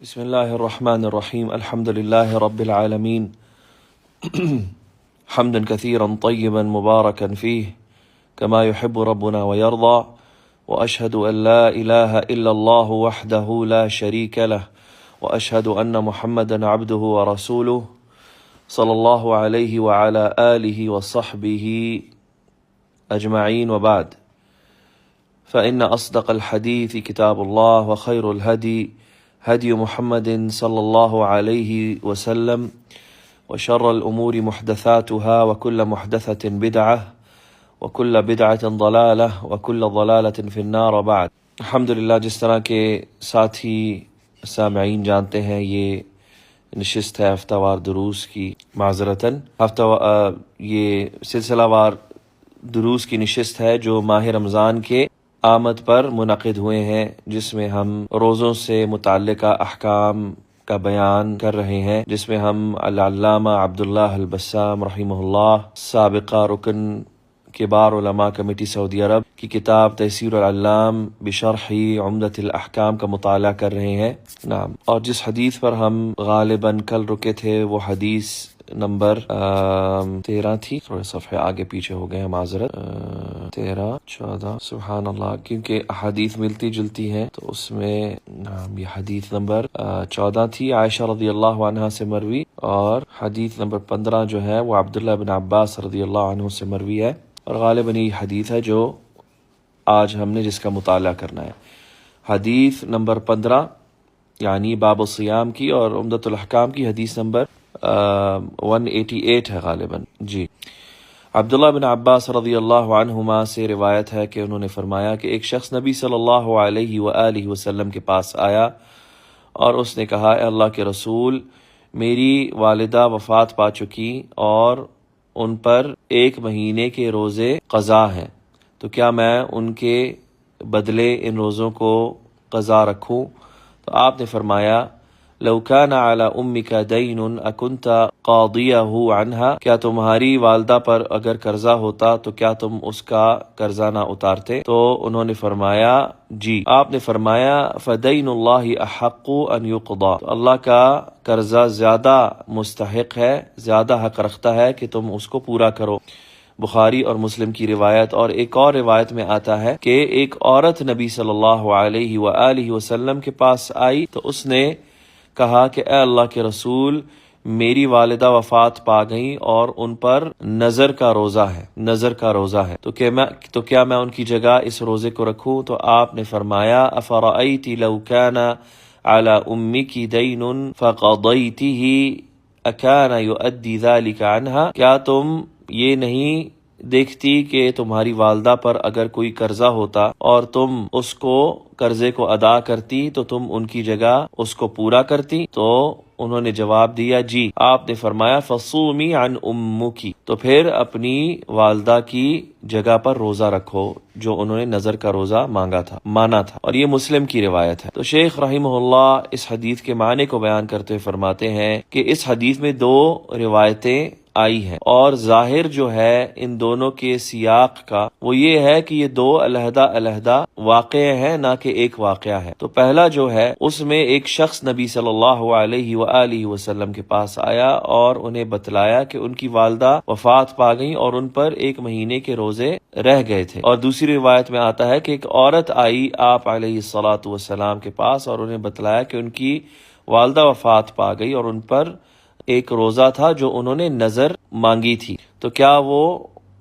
بسم الله الرحمن الرحيم الحمد لله رب العالمين حمدا كثيرا طيبا مباركا فيه كما يحب ربنا ويرضى وأشهد أن لا إله إلا الله وحده لا شريك له وأشهد أن محمدا عبده ورسوله صلى الله عليه وعلى آله وصحبه أجمعين وبعد فإن أصدق الحديث كتاب الله وخير الهدي هدي محمد صلى الله عليه وسلم وشر الأمور محدثاتها وكل محدثة بدعة وكل بدعة ضلالة وكل ضلالة في النار بعد الحمدللہ جس طرح کے ساتھی سامعین جانتے ہیں یہ نشست ہے ہفتہ وار دروس کی معذرتاً یہ سلسلہ وار دروس کی نشست ہے جو ماہ رمضان کے آمد پر منعقد ہوئے ہیں، جس میں ہم روزوں سے متعلقہ احکام کا بیان کر رہے ہیں، جس میں ہم العلامہ عبداللہ البسام رحمہ اللہ سابقہ رکن کبار علماء کمیٹی سعودی عرب کی کتاب تیسیر العلام بشرح عمدۃ الاحکام کا مطالعہ کر رہے ہیں۔ نعم، اور جس حدیث پر ہم غالباً کل رکے تھے وہ حدیث نمبر 13 تھی، تھوڑے صفحے آگے پیچھے ہو گئے ہیں، معذرت، 13 14 سبحان اللہ، کیونکہ احادیث ملتی جلتی ہیں تو اس میں یہ حدیث نمبر 14 تھی، عائشہ رضی اللہ عنہا سے مروی، اور حدیث نمبر 15 جو ہے وہ عبداللہ بن عباس رضی اللہ عنہ سے مروی ہے، اور غالباً یہ حدیث ہے جو آج ہم نے جس کا مطالعہ کرنا ہے۔ حدیث نمبر 15 یعنی باب الصیام کی، اور عمدۃ الاحکام کی حدیث نمبر 188 ہے غالباً۔ جی، عبداللہ بن عباس رضی اللہ عنہما سے روایت ہے کہ انہوں نے فرمایا کہ ایک شخص نبی صلی اللہ علیہ وآلہ وسلم کے پاس آیا اور اس نے کہا، اے اللہ کے رسول، میری والدہ وفات پا چکی اور ان پر 1 مہینے کے روزے قضا ہیں، تو کیا میں ان کے بدلے ان روزوں کو قضا رکھوں؟ تو آپ نے فرمایا، لو كان على امك دين اكنت قاضيه عنها، کیا تمہاری والدہ پر اگر قرضہ ہوتا تو کیا تم اس کا قرضہ نہ اتارتے؟ تو انہوں نے فرمایا جی۔ آپ نے فرمایا، فدین اللہ احق ان يقضى، تو اللہ کا قرضہ زیادہ مستحق ہے، زیادہ حق رکھتا ہے کہ تم اس کو پورا کرو۔ بخاری اور مسلم کی روایت۔ اور ایک اور روایت میں آتا ہے کہ ایک عورت نبی صلی اللہ علیہ وآلہ وسلم کے پاس آئی تو اس نے کہا کہ اے اللہ کے رسول، میری والدہ وفات پا گئیں اور ان پر نظر کا روزہ ہے، تو کیا میں ان کی جگہ اس روزے کو رکھوں؟ تو آپ نے فرمایا، افرأیت لو کان علی امک دین فقضیتہ اکان یؤدی ذلک عنہا، کیا تم یہ نہیں دیکھتی کہ تمہاری والدہ پر اگر کوئی قرضہ ہوتا اور تم اس کو قرضے کو ادا کرتی تو تم ان کی جگہ اس کو پورا کرتی؟ تو انہوں نے جواب دیا جی۔ آپ نے فرمایا، فصومی عن امکی، تو پھر اپنی والدہ کی جگہ پر روزہ رکھو، جو انہوں نے نظر کا روزہ مانا تھا، اور یہ مسلم کی روایت ہے۔ تو شیخ رحمہ اللہ اس حدیث کے معنی کو بیان کرتے ہوئے فرماتے ہیں کہ اس حدیث میں 2 روایتیں آئی ہیں، اور ظاہر جو ہے ان دونوں کے سیاق کا وہ یہ ہے کہ یہ 2 علیحدہ واقعے ہیں، نہ کہ ایک واقعہ ہے۔ تو پہلا جو ہے اس میں ایک شخص نبی صلی اللہ علیہ وآلہ وسلم کے پاس آیا اور انہیں بتلایا کہ ان کی والدہ وفات پا گئیں اور ان پر 1 مہینے کے روزے رہ گئے تھے۔ اور دوسری روایت میں آتا ہے کہ ایک عورت آئی آپ علیہ الصلاۃ والسلام کے پاس اور انہیں بتلایا کہ ان کی والدہ وفات پا گئی اور ان پر ایک روزہ تھا جو انہوں نے نظر مانگی تھی، تو کیا وہ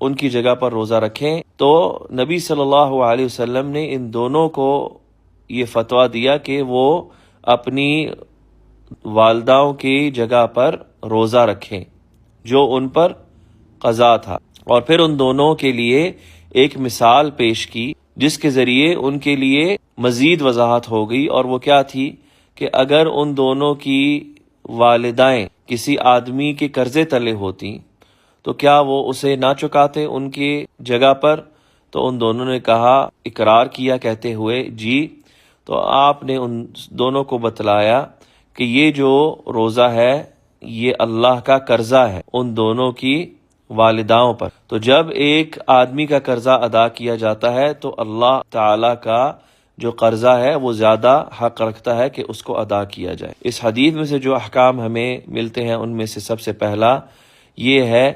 ان کی جگہ پر روزہ رکھیں؟ تو نبی صلی اللہ علیہ وسلم نے ان دونوں کو یہ فتویٰ دیا کہ وہ اپنی والداؤں کی جگہ پر روزہ رکھیں جو ان پر قضا تھا، اور پھر ان دونوں کے لیے ایک مثال پیش کی جس کے ذریعے ان کے لیے مزید وضاحت ہو گئی، اور وہ کیا تھی کہ اگر ان دونوں کی والدائیں کسی آدمی کے قرضے تلے ہوتی تو کیا وہ اسے نہ چکاتے ان کی جگہ پر؟ تو ان دونوں نے کہا، اقرار کیا کہتے ہوئے جی۔ تو آپ نے ان دونوں کو بتلایا کہ یہ جو روزہ ہے یہ اللہ کا قرضہ ہے ان دونوں کی والداؤں پر۔ تو جب ایک آدمی کا قرضہ ادا کیا جاتا ہے تو اللہ تعالی کا جو قرضہ ہے وہ زیادہ حق رکھتا ہے کہ اس کو ادا کیا جائے۔ اس حدیث میں سے جو احکام ہمیں ملتے ہیں ان میں سے سب سے پہلا یہ ہے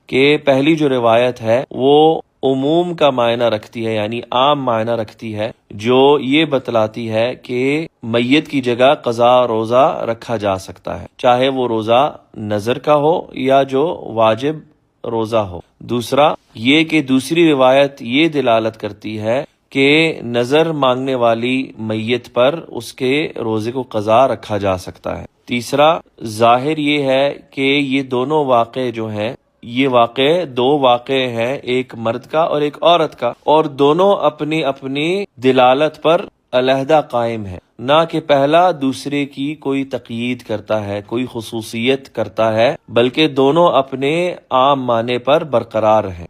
کہ پہلی جو روایت ہے وہ عموم کا معنی رکھتی ہے، یعنی عام معنی رکھتی ہے، جو یہ بتلاتی ہے کہ میت کی جگہ قضا روزہ رکھا جا سکتا ہے، چاہے وہ روزہ نذر کا ہو یا جو واجب روزہ ہو۔ دوسرا یہ کہ دوسری روایت یہ دلالت کرتی ہے کہ نظر مانگنے والی میت پر اس کے روزے کو قضا رکھا جا سکتا ہے۔ تیسرا ظاہر یہ ہے کہ یہ دونوں واقعے جو ہیں، یہ دو واقعے ہیں، ایک مرد کا اور ایک عورت کا، اور دونوں اپنی اپنی دلالت پر علیحدہ قائم ہے، نہ کہ پہلا دوسرے کی کوئی تقیید کرتا ہے، کوئی خصوصیت کرتا ہے، بلکہ دونوں اپنے عام معنی پر برقرار ہیں۔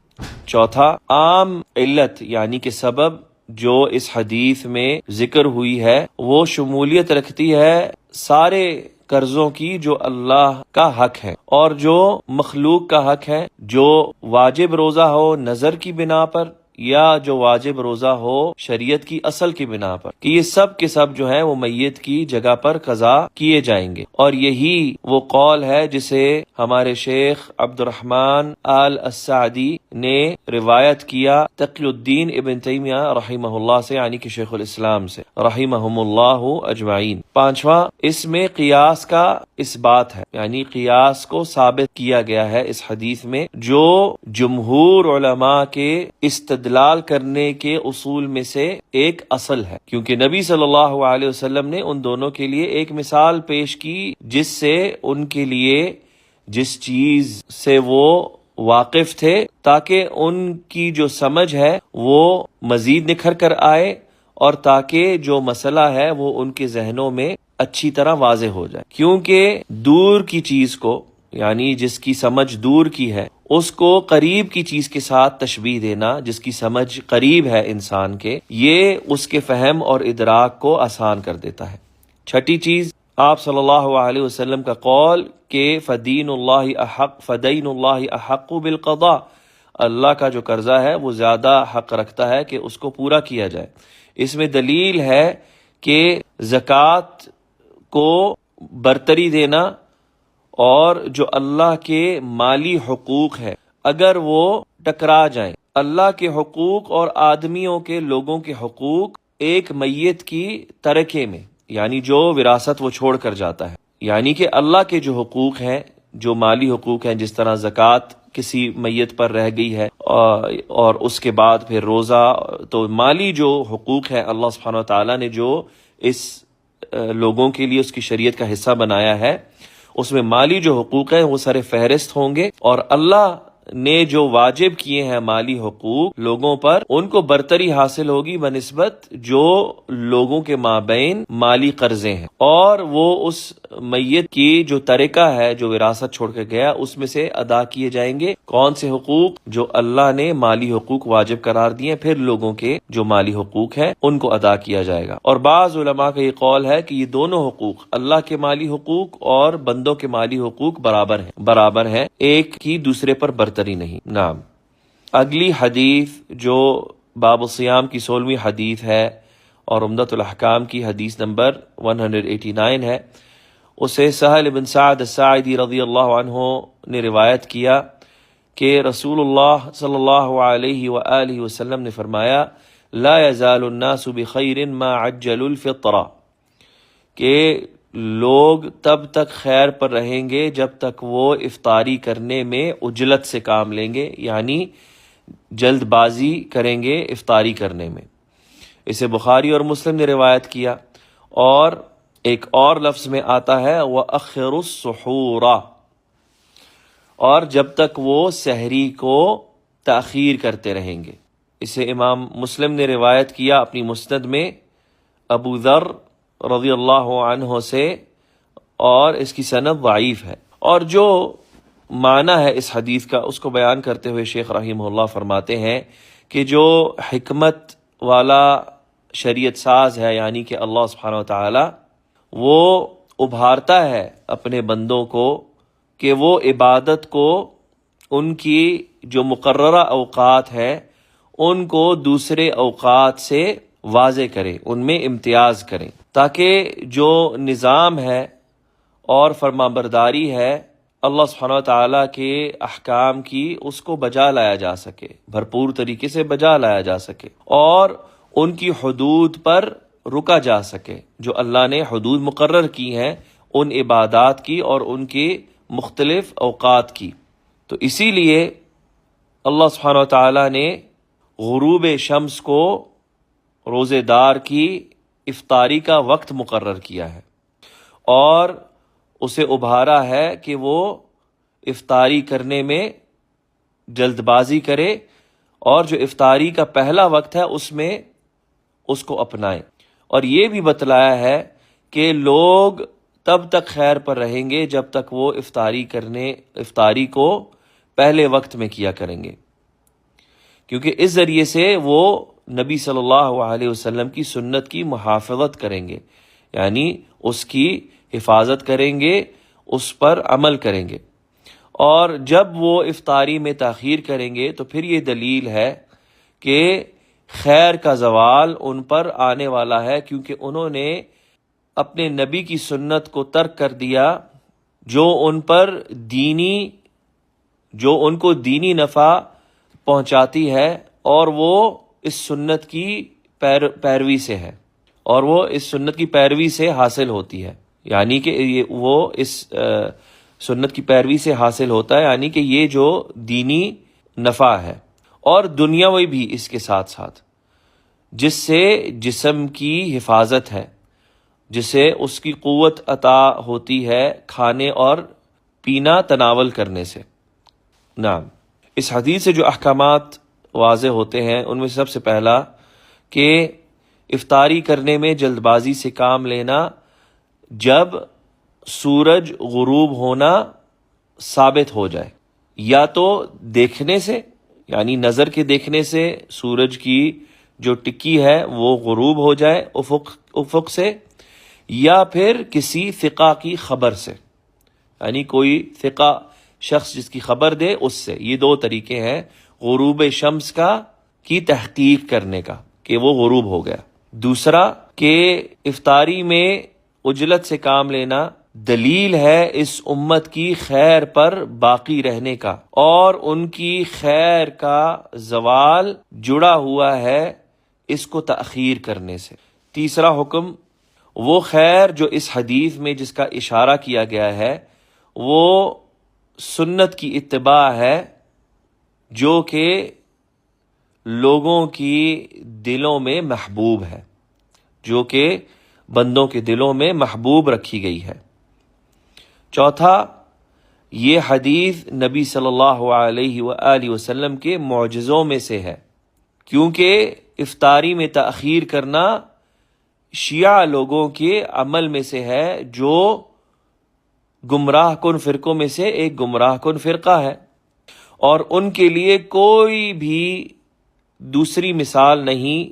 چوتھا، عام علت یعنی کہ سبب جو اس حدیث میں ذکر ہوئی ہے وہ شمولیت رکھتی ہے سارے قرضوں کی جو اللہ کا حق ہے اور جو مخلوق کا حق ہے، جو واجب روزہ ہو نظر کی بنا پر یا جو واجب روزہ ہو شریعت کی اصل کی بنا پر، کہ یہ سب کے سب جو ہیں وہ میت کی جگہ پر قضا کیے جائیں گے۔ اور یہی وہ قول ہے جسے ہمارے شیخ عبد الرحمن آل السعدی نے روایت کیا تقی الدین ابن تیمیہ رحمہ اللہ سے، یعنی کہ شیخ الاسلام سے رحمہم اللہ اجمعین۔ پانچواں، اس میں قیاس کا اس بات ہے، یعنی قیاس کو ثابت کیا گیا ہے اس حدیث میں، جو جمہور علماء کے استدلال کرنے کے اصول میں سے ایک اصل ہے، کیونکہ نبی صلی اللہ علیہ وسلم نے ان دونوں کے لیے ایک مثال پیش کی جس سے ان کے لیے جس چیز سے وہ واقف تھے تاکہ ان کی جو سمجھ ہے وہ مزید نکھر کر آئے اور تاکہ جو مسئلہ ہے وہ ان کے ذہنوں میں اچھی طرح واضح ہو جائے، کیونکہ دور کی چیز کو، یعنی جس کی سمجھ دور کی ہے، اس کو قریب کی چیز کے ساتھ تشبیہ دینا، جس کی سمجھ قریب ہے انسان کے، یہ اس کے فہم اور ادراک کو آسان کر دیتا ہے۔ چھٹی چیز، آپ صلی اللہ علیہ وسلم کا قول کہ فدین اللہ احق بالقضاء، اللہ کا جو قرضہ ہے وہ زیادہ حق رکھتا ہے کہ اس کو پورا کیا جائے۔ اس میں دلیل ہے کہ زکوٰۃ کو برتری دینا اور جو اللہ کے مالی حقوق ہے اگر وہ ٹکرا جائیں، اللہ کے حقوق اور آدمیوں کے لوگوں کے حقوق ایک میت کی ترکے میں، یعنی جو وراثت وہ چھوڑ کر جاتا ہے، یعنی کہ اللہ کے جو حقوق ہیں، جو مالی حقوق ہیں، جس طرح زکوٰۃ کسی میت پر رہ گئی ہے اور اس کے بعد پھر روزہ، تو مالی جو حقوق ہے اللہ سبحانہ وتعالیٰ نے جو اس لوگوں کے لیے اس کی شریعت کا حصہ بنایا ہے، اس میں مالی جو حقوق ہیں وہ سر فہرست ہوں گے، اور اللہ نے جو واجب کیے ہیں مالی حقوق لوگوں پر، ان کو برتری حاصل ہوگی بنسبت جو لوگوں کے مابین مالی قرضے ہیں، اور وہ اس میت کی جو ترکہ ہے، جو وراثت چھوڑ کے گیا، اس میں سے ادا کیے جائیں گے۔ کون سے حقوق؟ جو اللہ نے مالی حقوق واجب قرار دیے، پھر لوگوں کے جو مالی حقوق ہیں ان کو ادا کیا جائے گا۔ اور بعض علماء کا یہ قول ہے کہ یہ دونوں حقوق، اللہ کے مالی حقوق اور بندوں کے مالی حقوق برابر ہیں، ایک کی دوسرے پر برتری نہیں۔ نعم، اگلی حدیث جو باب الصیام کی 16ویں حدیث ہے اور عمدۃ الاحکام کی حدیث نمبر 189 ہے، اسے سہل بن سعد الساعدی رضی اللہ عنہ نے روایت کیا کہ رسول اللہ صلی اللہ علیہ وآلہ وسلم نے فرمایا، لا يزال الناس بخیر ما عجلوا الفطر، کہ لوگ تب تک خیر پر رہیں گے جب تک وہ افطاری کرنے میں عجلت سے کام لیں گے، یعنی جلد بازی کریں گے افطاری کرنے میں۔ اسے بخاری اور مسلم نے روایت کیا، اور ایک اور لفظ میں آتا ہے وَأَخِّرُ السُّحُورَ، اور جب تک وہ سحری کو تاخیر کرتے رہیں گے۔ اسے امام مسلم نے روایت کیا اپنی مسند میں ابو ذر رضی اللہ عنہ سے، اور اس کی سند ضعیف ہے۔ اور جو معنی ہے اس حدیث کا اس کو بیان کرتے ہوئے شیخ رحمہ اللہ فرماتے ہیں کہ جو حکمت والا شریعت ساز ہے، یعنی کہ اللہ سبحانہ وتعالی، وہ ابھارتا ہے اپنے بندوں کو کہ وہ عبادت کو ان کی جو مقررہ اوقات ہے ان کو دوسرے اوقات سے واضح کریں، ان میں امتیاز کریں، تاکہ جو نظام ہے اور فرمانبرداری ہے اللہ سبحانہ وتعالیٰ کے احکام کی، اس کو بجا لایا جا سکے، بھرپور طریقے سے بجا لایا جا سکے، اور ان کی حدود پر رکا جا سکے جو اللہ نے حدود مقرر کی ہیں ان عبادات کی اور ان کے مختلف اوقات کی۔ تو اسی لیے اللہ سبحانہ وتعالیٰ نے غروب شمس کو روزے دار کی افطاری کا وقت مقرر کیا ہے، اور اسے ابھارا ہے کہ وہ افطاری کرنے میں جلد بازی کرے، اور جو افطاری کا پہلا وقت ہے اس میں اس کو اپنائیں، اور یہ بھی بتلایا ہے کہ لوگ تب تک خیر پر رہیں گے جب تک وہ افطاری کو پہلے وقت میں کیا کریں گے، کیونکہ اس ذریعے سے وہ نبی صلی اللہ علیہ وسلم کی سنت کی محافظت کریں گے، یعنی اس کی حفاظت کریں گے، اس پر عمل کریں گے۔ اور جب وہ افطاری میں تاخیر کریں گے تو پھر یہ دلیل ہے کہ خیر کا زوال ان پر آنے والا ہے، کیونکہ انہوں نے اپنے نبی کی سنت کو ترک کر دیا جو ان کو دینی نفع پہنچاتی ہے، اور وہ اس سنت کی پیروی سے ہے، اور وہ اس سنت کی پیروی سے حاصل ہوتی ہے، یعنی کہ وہ اس سنت کی پیروی سے حاصل ہوتا ہے، یعنی کہ یہ جو دینی نفع ہے، اور دنیاوی بھی اس کے ساتھ ساتھ، جس سے جسم کی حفاظت ہے، جسے اس کی قوت عطا ہوتی ہے کھانے اور پینا تناول کرنے سے۔ نعم، اس حدیث سے جو احکامات واضح ہوتے ہیں ان میں سب سے پہلا کہ افطاری کرنے میں جلد بازی سے کام لینا جب سورج غروب ہونا ثابت ہو جائے، یا تو دیکھنے سے، یعنی نظر کے دیکھنے سے سورج کی جو ٹکی ہے وہ غروب ہو جائے افق سے، یا پھر کسی ثقہ کی خبر سے، یعنی کوئی ثقہ شخص جس کی خبر دے اس سے۔ یہ دو طریقے ہیں غروب شمس کی تحقیق کرنے کا کہ وہ غروب ہو گیا۔ دوسرا کہ افطاری میں عجلت سے کام لینا دلیل ہے اس امت کی خیر پر باقی رہنے کا، اور ان کی خیر کا زوال جڑا ہوا ہے اس کو تأخیر کرنے سے۔ تیسرا حکم، وہ خیر جو اس حدیث میں جس کا اشارہ کیا گیا ہے وہ سنت کی اتباع ہے، جو کہ لوگوں کی دلوں میں محبوب ہے، جو کہ بندوں کے دلوں میں محبوب رکھی گئی ہے۔ چوتھا، یہ حدیث نبی صلی اللہ علیہ وآلہ وسلم کے معجزوں میں سے ہے، کیونکہ افطاری میں تأخیر کرنا شیعہ لوگوں کے عمل میں سے ہے، جو گمراہ کن فرقوں میں سے ایک گمراہ کن فرقہ ہے، اور ان کے لیے کوئی بھی دوسری مثال نہیں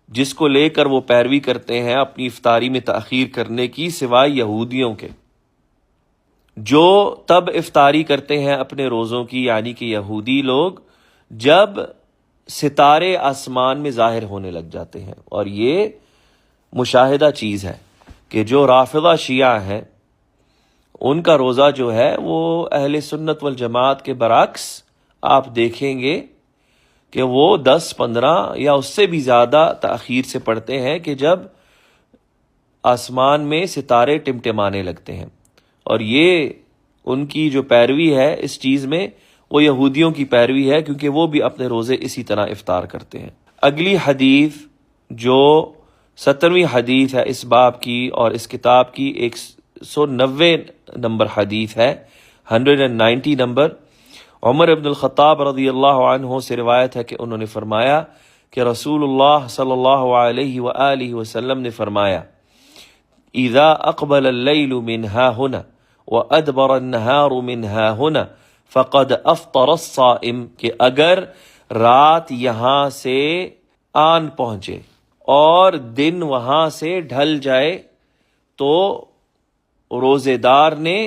جس کو لے کر وہ پیروی کرتے ہیں اپنی افطاری میں تأخیر کرنے کی، سوائے یہودیوں کے، جو تب افطاری کرتے ہیں اپنے روزوں کی، یعنی کہ یہودی لوگ جب ستارے آسمان میں ظاہر ہونے لگ جاتے ہیں۔ اور یہ مشاہدہ چیز ہے کہ جو رافضہ شیعہ ہیں ان کا روزہ جو ہے وہ اہل سنت والجماعت کے برعکس آپ دیکھیں گے کہ وہ 10-15 یا اس سے بھی زیادہ تاخیر سے پڑھتے ہیں کہ جب آسمان میں ستارے ٹمٹمانے لگتے ہیں، اور یہ ان کی جو پیروی ہے اس چیز میں وہ یہودیوں کی پیروی ہے، کیونکہ وہ بھی اپنے روزے اسی طرح افطار کرتے ہیں۔ اگلی حدیث جو 17ویں حدیث ہے اس باب کی اور اس کتاب کی 190 نمبر حدیث ہے، 190 نمبر، عمر ابن الخطاب رضی اللہ عنہ سے روایت ہے کہ انہوں نے فرمایا کہ رسول اللہ صلی اللہ علیہ وآلہ وسلم نے فرمایا، اذا اقبل اللیل من ها هنا وادبر النهار من ها هنا فقد افطر الصائم، کہ اگر رات یہاں سے آن پہنچے اور دن وہاں سے ڈھل جائے تو روزے دار نے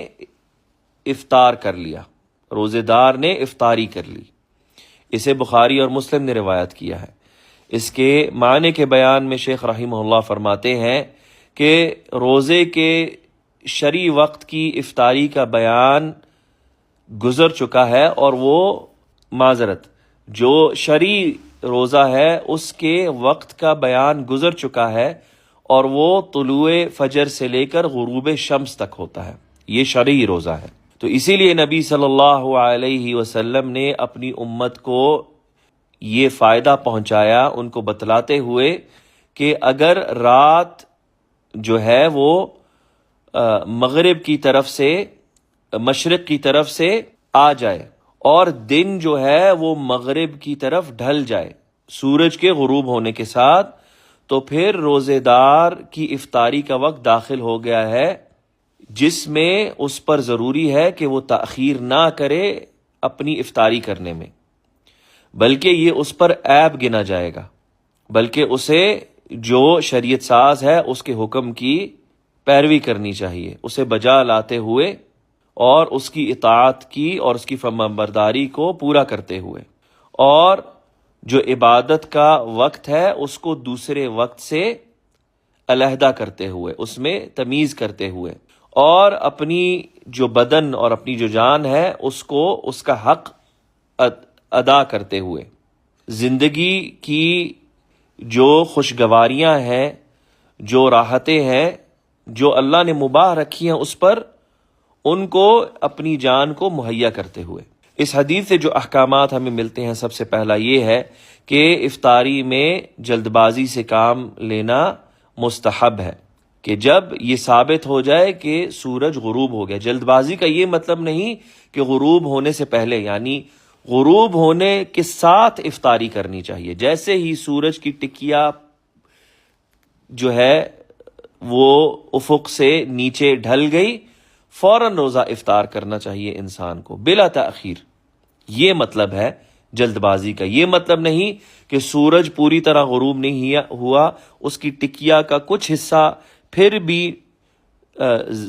افطار کر لیا، روزے دار نے افطاری کر لی۔ اسے بخاری اور مسلم نے روایت کیا ہے۔ اس کے معنی کے بیان میں شیخ رحمہ اللہ فرماتے ہیں کہ روزے کے شرعی وقت کی افطاری کا بیان گزر چکا ہے، اور وہ معذرت جو شرعی روزہ ہے اس کے وقت کا بیان گزر چکا ہے، اور وہ طلوع فجر سے لے کر غروب شمس تک ہوتا ہے، یہ شرعی روزہ ہے۔ تو اسی لیے نبی صلی اللہ علیہ وسلم نے اپنی امت کو یہ فائدہ پہنچایا، ان کو بتلاتے ہوئے کہ اگر رات جو ہے وہ مغرب کی طرف سے مشرق کی طرف سے آ جائے اور دن جو ہے وہ مغرب کی طرف ڈھل جائے سورج کے غروب ہونے کے ساتھ، تو پھر روزے دار کی افطاری کا وقت داخل ہو گیا ہے، جس میں اس پر ضروری ہے کہ وہ تاخیر نہ کرے اپنی افطاری کرنے میں، بلکہ یہ اس پر عیب گنا جائے گا، بلکہ اسے جو شریعت ساز ہے اس کے حکم کی پیروی کرنی چاہیے، اسے بجا لاتے ہوئے اور اس کی اطاعت کی اور اس کی فرمانبرداری کو پورا کرتے ہوئے، اور جو عبادت کا وقت ہے اس کو دوسرے وقت سے علیحدہ کرتے ہوئے، اس میں تمیز کرتے ہوئے، اور اپنی جو بدن اور اپنی جو جان ہے اس کو اس کا حق ادا کرتے ہوئے، زندگی کی جو خوشگواریاں ہیں، جو راحتیں ہیں، جو اللہ نے مباح رکھی ہیں اس پر ان کو اپنی جان کو مہیا کرتے ہوئے۔ اس حدیث سے جو احکامات ہمیں ملتے ہیں، سب سے پہلا یہ ہے کہ افطاری میں جلد بازی سے کام لینا مستحب ہے، کہ جب یہ ثابت ہو جائے کہ سورج غروب ہو گیا۔ جلد بازی کا یہ مطلب نہیں کہ غروب ہونے سے پہلے، یعنی غروب ہونے کے ساتھ افطاری کرنی چاہیے، جیسے ہی سورج کی ٹکیا جو ہے وہ افق سے نیچے ڈھل گئی، فوراً روزہ افطار کرنا چاہیے انسان کو بلا تاخیر۔ یہ مطلب ہے جلد بازی کا۔ یہ مطلب نہیں کہ سورج پوری طرح غروب نہیں ہوا، اس کی ٹکیا کا کچھ حصہ پھر بھی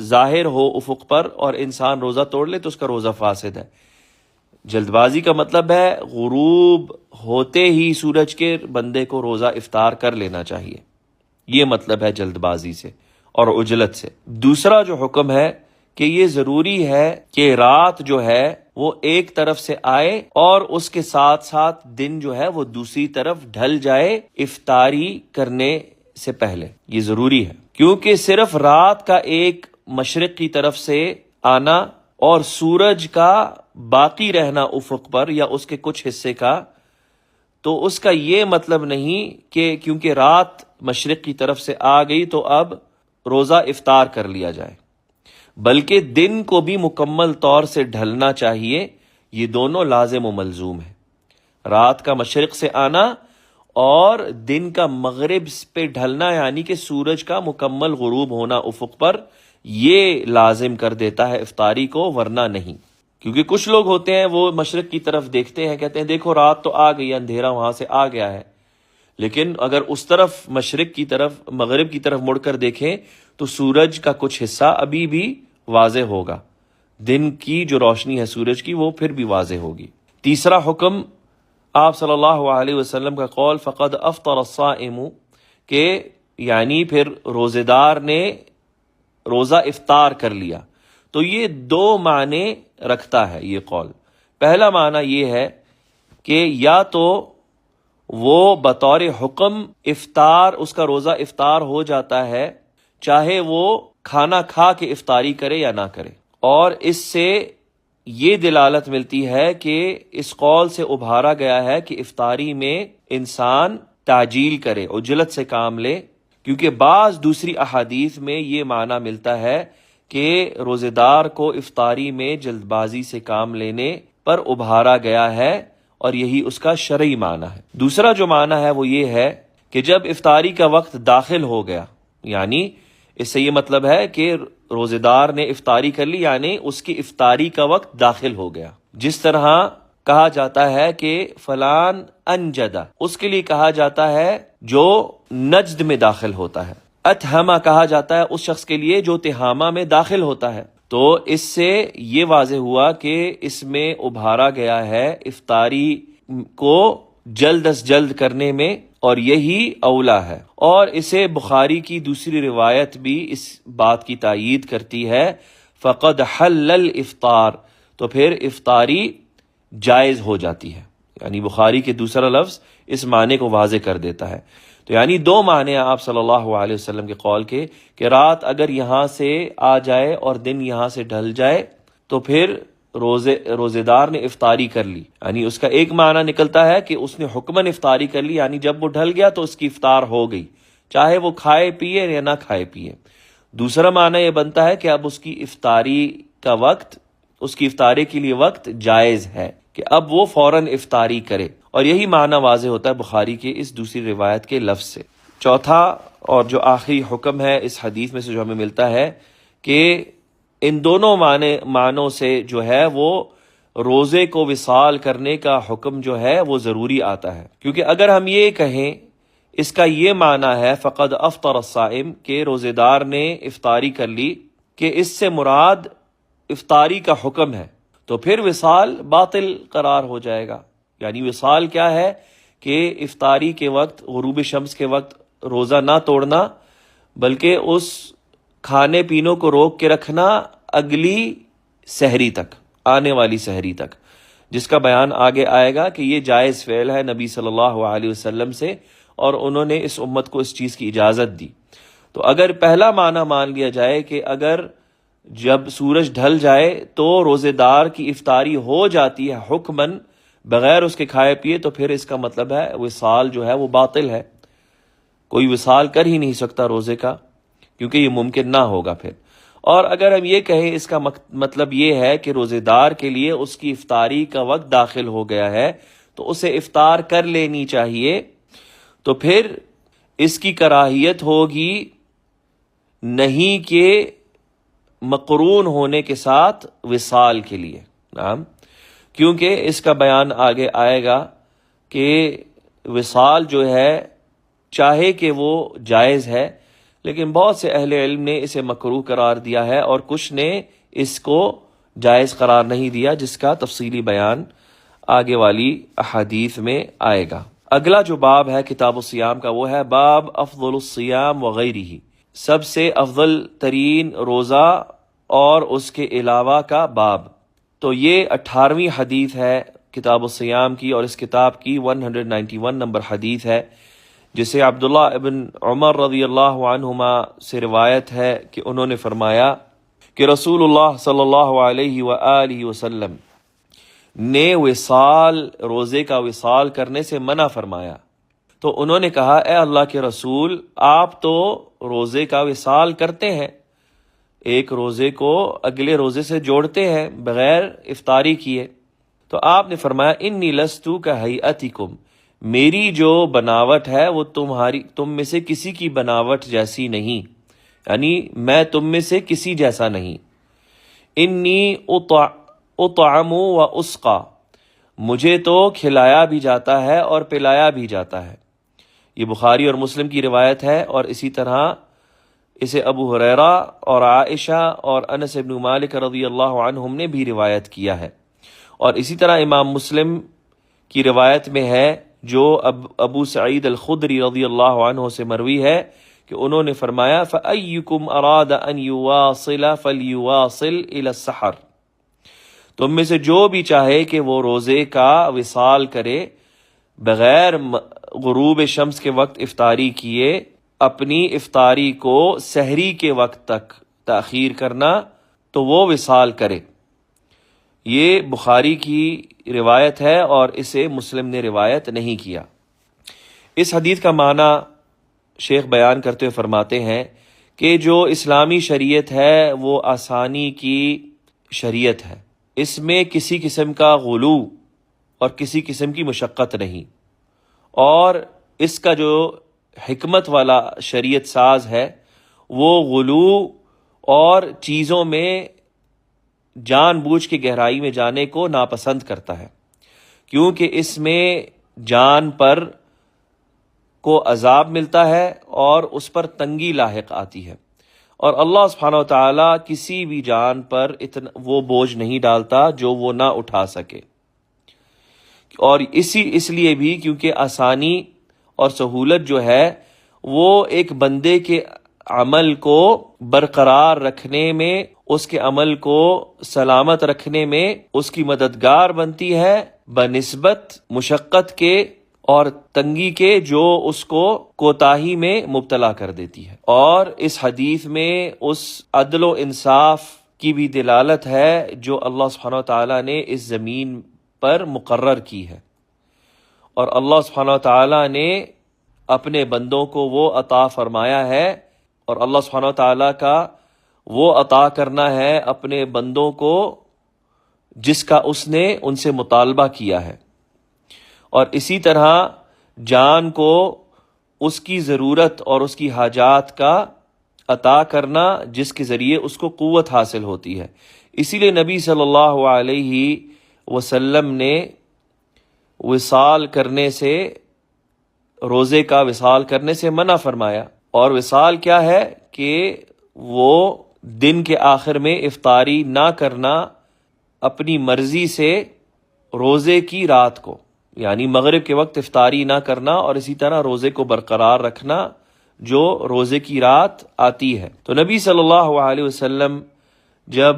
ظاہر ہو افق پر اور انسان روزہ توڑ لے تو اس کا روزہ فاسد ہے۔ جلد بازی کا مطلب ہے غروب ہوتے ہی سورج کے بندے کو روزہ افطار کر لینا چاہیے، یہ مطلب ہے جلد بازی سے اور عجلت سے۔ دوسرا جو حکم ہے کہ یہ ضروری ہے کہ رات جو ہے وہ ایک طرف سے آئے اور اس کے ساتھ ساتھ دن جو ہے وہ دوسری طرف ڈھل جائے افطاری کرنے سے پہلے، یہ ضروری ہے، کیونکہ صرف رات کا ایک مشرق کی طرف سے آنا اور سورج کا باقی رہنا افق پر یا اس کے کچھ حصے کا، تو اس کا یہ مطلب نہیں کہ کیونکہ رات مشرق کی طرف سے آ گئی تو اب روزہ افطار کر لیا جائے، بلکہ دن کو بھی مکمل طور سے ڈھلنا چاہیے۔ یہ دونوں لازم و ملزوم ہے، رات کا مشرق سے آنا اور دن کا مغرب پہ ڈھلنا، یعنی کہ سورج کا مکمل غروب ہونا افق پر، یہ لازم کر دیتا ہے افطاری کو، ورنہ نہیں۔ کیونکہ کچھ لوگ ہوتے ہیں وہ مشرق کی طرف دیکھتے ہیں، کہتے ہیں دیکھو رات تو آ گئی، اندھیرا وہاں سے آ گیا ہے، لیکن اگر اس طرف مشرق کی طرف مغرب کی طرف مڑ کر دیکھیں تو سورج کا کچھ حصہ ابھی بھی واضح ہوگا، دن کی جو روشنی ہے سورج کی وہ پھر بھی واضح ہوگی۔ تیسرا حکم آپ صلی اللہ علیہ وسلم کا قول فقد افطر الصائم، کہ یعنی پھر روزے دار نے روزہ افطار کر لیا، تو یہ دو معنی رکھتا ہے یہ قول۔ پہلا معنی یہ ہے کہ یا تو وہ بطور حکم افطار، اس کا روزہ افطار ہو جاتا ہے، چاہے وہ کھانا کھا کے افطاری کرے یا نہ کرے، اور اس سے یہ دلالت ملتی ہے کہ اس قول سے ابھارا گیا ہے کہ افطاری میں انسان تعجیل کرے، عجلت سے کام لے، کیونکہ بعض دوسری احادیث میں یہ معنی ملتا ہے کہ روزے دار کو افطاری میں جلد بازی سے کام لینے پر ابھارا گیا ہے، اور یہی اس کا شرعی معنی ہے۔ دوسرا جو معنی ہے وہ یہ ہے کہ جب افطاری کا وقت داخل ہو گیا، یعنی اس سے یہ مطلب ہے کہ روزے دار نے افطاری کر لی، یعنی اس کی افطاری کا وقت داخل ہو گیا۔ جس طرح کہا جاتا ہے کہ فلان انجدہ، اس کے لیے کہا جاتا ہے جو نجد میں داخل ہوتا ہے۔ اتہمہ کہا جاتا ہے اس شخص کے لیے جو تہامہ میں داخل ہوتا ہے۔ تو اس سے یہ واضح ہوا کہ اس میں ابھارا گیا ہے افطاری کو جلد از جلد کرنے میں اور یہی اولا ہے۔ اور اسے بخاری کی دوسری روایت بھی اس بات کی تائید کرتی ہے، فقد حل الافطار، تو پھر افطاری جائز ہو جاتی ہے۔ یعنی بخاری کے دوسرا لفظ اس معنی کو واضح کر دیتا ہے۔ تو یعنی دو معنی آپ صلی اللہ علیہ وسلم کے قول کے کہ رات اگر یہاں سے آ جائے اور دن یہاں سے ڈھل جائے تو پھر روزے دار نے افطاری کر لی، یعنی اس کا ایک معنی نکلتا ہے کہ اس نے حکماً افطاری کر لی، یعنی جب وہ ڈھل گیا تو اس کی افطار ہو گئی، چاہے وہ کھائے پیے یا نہ کھائے پیے۔ دوسرا معنی یہ بنتا ہے کہ اب اس کی افطاری کا وقت، اس کی افطاری کے لیے وقت جائز ہے کہ اب وہ فوراً افطاری کرے، اور یہی معنی واضح ہوتا ہے بخاری کے اس دوسری روایت کے لفظ سے۔ چوتھا اور جو آخری حکم ہے اس حدیث میں سے جو ہمیں ملتا ہے کہ ان دونوں معنوں سے جو ہے وہ روزے کو وصال کرنے کا حکم جو ہے وہ ضروری آتا ہے، کیونکہ اگر ہم یہ کہیں اس کا یہ معنی ہے فقد افطر الصائم کہ روزے دار نے افطاری کر لی، کہ اس سے مراد افطاری کا حکم ہے، تو پھر وصال باطل قرار ہو جائے گا۔ یعنی وصال کیا ہے کہ افطاری کے وقت، غروب شمس کے وقت روزہ نہ توڑنا، بلکہ اس کھانے پینوں کو روک کے رکھنا اگلی سحری تک، آنے والی سحری تک، جس کا بیان آگے آئے گا کہ یہ جائز فعل ہے نبی صلی اللہ علیہ وسلم سے، اور انہوں نے اس امت کو اس چیز کی اجازت دی۔ تو اگر پہلا معنی مان لیا جائے کہ اگر جب سورج ڈھل جائے تو روزے دار کی افطاری ہو جاتی ہے حکماً بغیر اس کے کھائے پیے، تو پھر اس کا مطلب ہے وصال جو ہے وہ باطل ہے، کوئی وصال کر ہی نہیں سکتا روزے کا، کیونکہ یہ ممکن نہ ہوگا پھر۔ اور اگر ہم یہ کہیں اس کا مطلب یہ ہے کہ روزے دار کے لیے اس کی افطاری کا وقت داخل ہو گیا ہے تو اسے افطار کر لینی چاہیے، تو پھر اس کی کراہیت ہوگی نہیں کہ مقرون ہونے کے ساتھ وصال کے لیے، نعم، کیونکہ اس کا بیان آگے آئے گا کہ وصال جو ہے چاہے کہ وہ جائز ہے، لیکن بہت سے اہل علم نے اسے مکروہ قرار دیا ہے، اور کچھ نے اس کو جائز قرار نہیں دیا، جس کا تفصیلی بیان آگے والی احادیث میں آئے گا۔ اگلا جو باب ہے کتاب الصیام کا وہ ہے باب افضل الصیام وغیرہ، سب سے افضل ترین روزہ اور اس کے علاوہ کا باب۔ تو یہ 18ویں حدیث ہے کتاب الصیام کی، اور اس کتاب کی 191 نمبر حدیث ہے، جسے عبداللہ ابن عمر رضی اللہ عنہما سے روایت ہے کہ انہوں نے فرمایا کہ رسول اللہ صلی اللہ علیہ وآلہ وسلم نے وصال، روزے کا وصال کرنے سے منع فرمایا۔ تو انہوں نے کہا اے اللہ کے رسول، آپ تو روزے کا وصال کرتے ہیں، ایک روزے کو اگلے روزے سے جوڑتے ہیں بغیر افطاری کیے، تو آپ نے فرمایا انی لستو کہیئتکم، میری جو بناوٹ ہے وہ تم میں سے کسی کی بناوٹ جیسی نہیں، یعنی میں تم میں سے کسی جیسا نہیں۔ انی اطعم و اسقا، مجھے تو کھلایا بھی جاتا ہے اور پلایا بھی جاتا ہے۔ یہ بخاری اور مسلم کی روایت ہے، اور اسی طرح اسے ابو ہریرہ اور عائشہ اور انس بن مالک رضی اللہ عنہم نے بھی روایت کیا ہے، اور اسی طرح امام مسلم کی روایت میں ہے جو ابو سعید الخدری رضی اللہ عنہ سے مروی ہے کہ انہوں نے فرمایا فَأَيُّكُمْ أَرَادَ أَن يُوَاصِلَ فَلْيُوَاصِلْ إِلَى السَّحَرِ، تم میں سے جو بھی چاہے کہ وہ روزے کا وصال کرے بغیر غروب شمس کے وقت افطاری کیے، اپنی افطاری کو سحری کے وقت تک تاخیر کرنا، تو وہ وصال کرے۔ یہ بخاری کی روایت ہے اور اسے مسلم نے روایت نہیں کیا۔ اس حدیث کا معنی شیخ بیان کرتے ہوئے فرماتے ہیں کہ جو اسلامی شریعت ہے وہ آسانی کی شریعت ہے، اس میں کسی قسم کا غلو اور کسی قسم کی مشقت نہیں، اور اس کا جو حکمت والا شریعت ساز ہے وہ غلو اور چیزوں میں جان بوجھ کے گہرائی میں جانے کو ناپسند کرتا ہے، کیونکہ اس میں جان پر کو عذاب ملتا ہے اور اس پر تنگی لاحق آتی ہے، اور اللہ سبحانہ و تعالیٰ کسی بھی جان پر اتنا وہ بوجھ نہیں ڈالتا جو وہ نہ اٹھا سکے، اور اس لیے بھی کیونکہ آسانی اور سہولت جو ہے وہ ایک بندے کے عمل کو برقرار رکھنے میں، اس کے عمل کو سلامت رکھنے میں اس کی مددگار بنتی ہے بنسبت مشقت کے اور تنگی کے جو اس کو کوتاہی میں مبتلا کر دیتی ہے۔ اور اس حدیث میں اس عدل و انصاف کی بھی دلالت ہے جو اللہ سبحانہ و تعالیٰ نے اس زمین پر مقرر کی ہے، اور اللہ سبحانہ و تعالیٰ نے اپنے بندوں کو وہ عطا فرمایا ہے، اور اللہ سبحانہ و تعالیٰ کا وہ عطا کرنا ہے اپنے بندوں کو جس کا اس نے ان سے مطالبہ کیا ہے، اور اسی طرح جان کو اس کی ضرورت اور اس کی حاجات کا عطا کرنا جس کے ذریعے اس کو قوت حاصل ہوتی ہے۔ اسی لیے نبی صلی اللہ علیہ وسلم نے وصال کرنے سے، روزے کا وصال کرنے سے منع فرمایا۔ اور وصال کیا ہے کہ وہ دن کے آخر میں افطاری نہ کرنا اپنی مرضی سے روزے کی رات کو، یعنی مغرب کے وقت افطاری نہ کرنا، اور اسی طرح روزے کو برقرار رکھنا جو روزے کی رات آتی ہے۔ تو نبی صلی اللہ علیہ وسلم جب